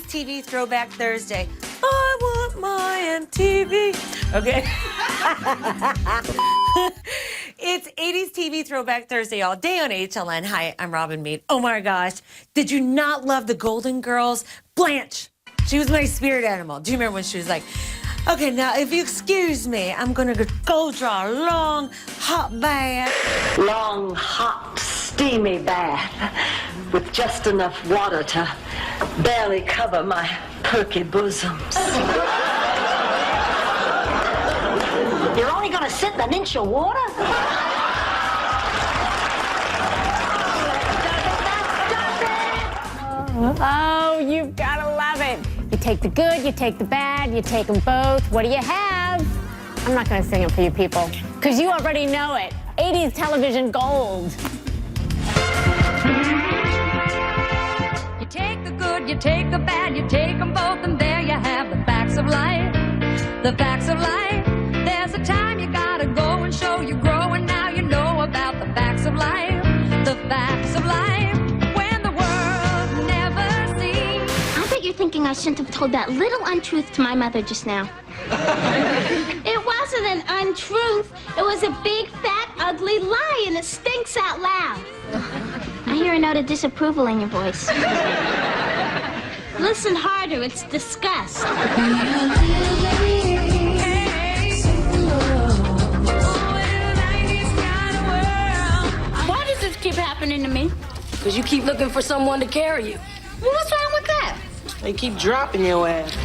TV Throwback Thursday. I want my MTV. Okay. It's 80s TV Throwback Thursday all day on HLN. Hi, I'm Robin Meade. Oh my gosh. Did you not love the Golden Girls? Blanche. She was my spirit animal. Do you remember when she was like, okay, now if you excuse me, I'm gonna go draw a long, hot bath. Long, hot, steamy bath with just enough water to barely cover my perky bosoms. You're only gonna sit in an inch of water? Oh, you've gotta love it. You take the good, you take the bad, you take them both. What do you have? I'm not gonna sing it for you people, because you already know it. 80s television gold. You take the good, you take the bad, you take them both, and there you have the facts of life. The facts of life. There's a time you gotta go and show you grow, and now you know about the facts of life. The facts of life. When the world never sees. I bet you're thinking I shouldn't have told that little untruth to my mother just now. It wasn't an untruth. It was a big, fat, ugly lie, and it stinks out loud. I hear a note of disapproval in your voice. Listen harder, it's disgust. Why does this keep happening to me? Because you keep looking for someone to carry you. Well, what's wrong with that? They keep dropping your ass.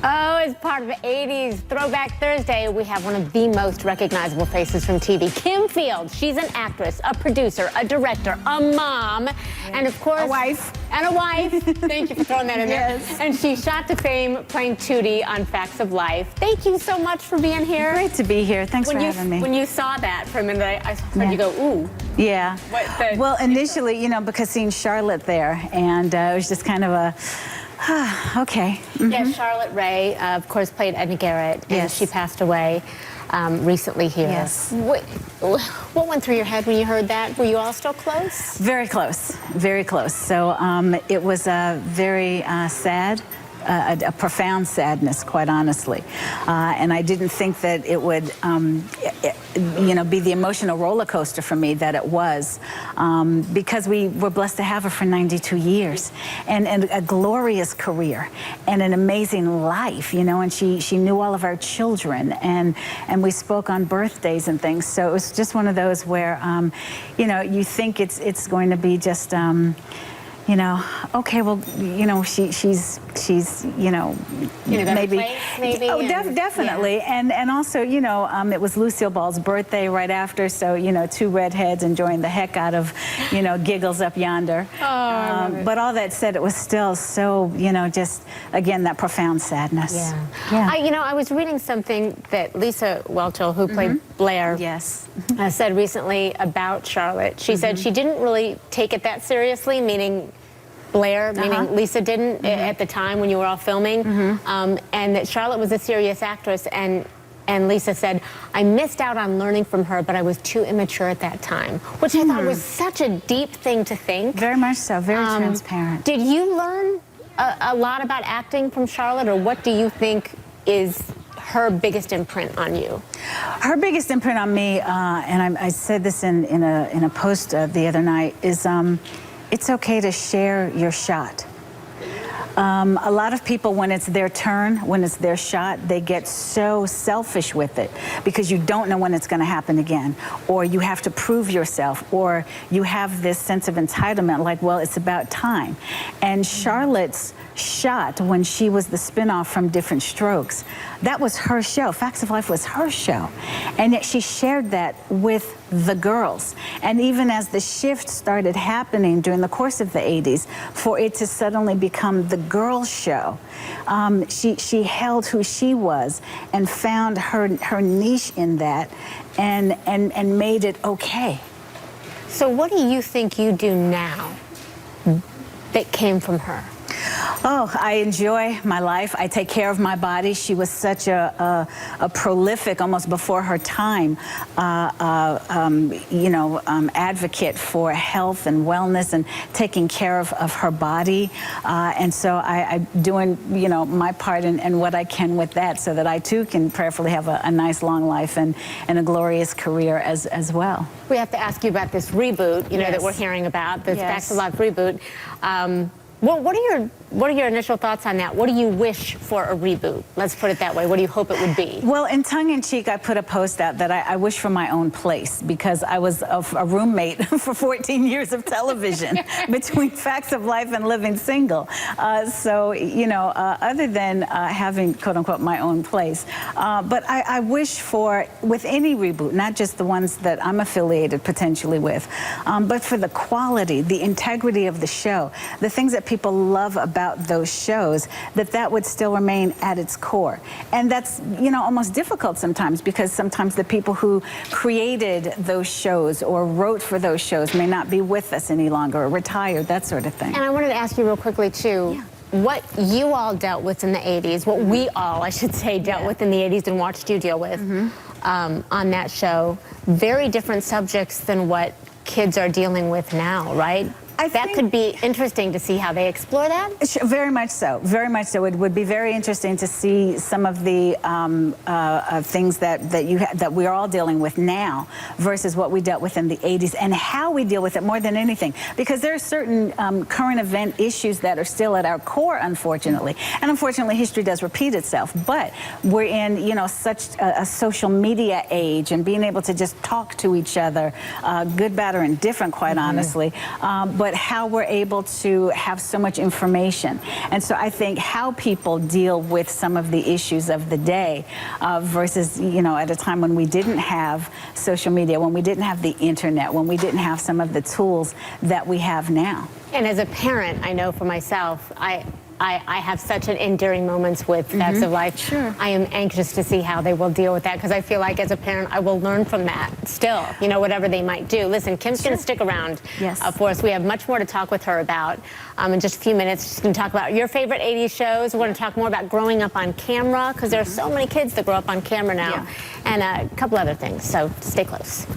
Oh, as part of 80s Throwback Thursday, we have one of the most recognizable faces from TV, Kim Fields. She's an actress, a producer, a director, a mom, and of course... A wife. And a wife. Thank you for throwing that in there. Yes. And she shot to fame playing Tootie on Facts of Life. Thank you so much for being here. Great to be here. Thanks for having me. When you saw that for a minute, I heard you go, ooh. Yeah. Well, initially, you know, because seeing Charlotte there, and it was just kind of a... okay. Mm-hmm. Yeah, Charlotte Rae, of course, played Edna Garrett, and Yes. she passed away recently here. Yes. What went through your head when you heard that? Were you all still close? Very close. Very close. So it was very sad. A profound sadness, quite honestly, and I didn't think that it would, you know, be the emotional roller coaster for me that it was, because we were blessed to have her for 92 years, and a glorious career, and an amazing life, you know. And she knew all of our children, and we spoke on birthdays and things. So it was just one of those where, you know, you think it's going to be just. You know, okay, well, you know, she's you know, maybe, oh, definitely, yeah. and also, you know, it was Lucille Ball's birthday right after, so, you know, two redheads enjoying the heck out of, you know, Giggles Up Yonder. Oh, but all that said, it was still so, you know, just again that profound sadness. Yeah. You know, I was reading something that Lisa Whelchel, who played Blair, Yes. said recently about Charlotte. She said she didn't really take it that seriously, meaning Blair, meaning Lisa didn't at the time when you were all filming, and that Charlotte was a serious actress, and Lisa said, I missed out on learning from her, but I was too immature at that time, which I thought was such a deep thing to think. Very much so, very transparent. Did you learn a lot about acting from Charlotte, or what do you think is her biggest imprint on you? Her biggest imprint on me, and I said this in a post the other night, is it's okay to share your shot. A lot of people, when it's their turn, when it's their shot, they get so selfish with it because you don't know when it's going to happen again, or you have to prove yourself, or you have this sense of entitlement, like, well, it's about time. And Charlotte's shot, when she was the spinoff from Different Strokes, that was her show. Facts of Life was her show. And yet she shared that with the girls. And even as the shift started happening during the course of the 80s, for it to suddenly become the girls' show, she held who she was and found her niche in that, and made it okay. So what do you think you do now that came from her? Oh, I enjoy my life. I take care of my body. She was such a prolific, almost before her time, advocate for health and wellness and taking care of her body. And so I'm doing, my part and what I can with that so that I too can prayerfully have a nice long life and a glorious career as well. We have to ask you about this reboot, Yes. that we're hearing about, the Yes. Facts of Life reboot. What are your initial thoughts on that? What do you wish for a reboot? Let's put it that way. What do you hope it would be? Well, in tongue-in-cheek, I put a post out that I wish for my own place because I was a roommate for 14 years of television between Facts of Life and Living Single. Other than having, quote-unquote, my own place. But I wish for, with any reboot, not just the ones that I'm affiliated potentially with, but for the quality, the integrity of the show, the things that people love about those shows, that would still remain at its core. And that's, almost difficult sometimes because sometimes the people who created those shows or wrote for those shows may not be with us any longer or retired, that sort of thing. And I wanted to ask you real quickly, too, what you all dealt with in the 80s, what we all, I should say, dealt with in the 80s and watched you deal with on that show, very different subjects than what kids are dealing with now, right? That could be interesting to see how they explore that. Very much so. Very much so. It would be very interesting to see some of the things that we're all dealing with now versus what we dealt with in the 80s and how we deal with it more than anything. Because there are certain current event issues that are still at our core, unfortunately. And unfortunately, history does repeat itself. But we're in, such a social media age and being able to just talk to each other, good, bad, or indifferent, quite honestly. But how we're able to have so much information. And so I think how people deal with some of the issues of the day versus, at a time when we didn't have social media, when we didn't have the internet, when we didn't have some of the tools that we have now. And as a parent, I know for myself, I have such an endearing moments with Facts of Life. Sure. I am anxious to see how they will deal with that because I feel like as a parent, I will learn from that still, whatever they might do. Listen, Kim's going to stick around for us. We have much more to talk with her about in just a few minutes. She's going to talk about your favorite 80s shows. We're going to talk more about growing up on camera because there are so many kids that grow up on camera now and a couple other things. So stay close.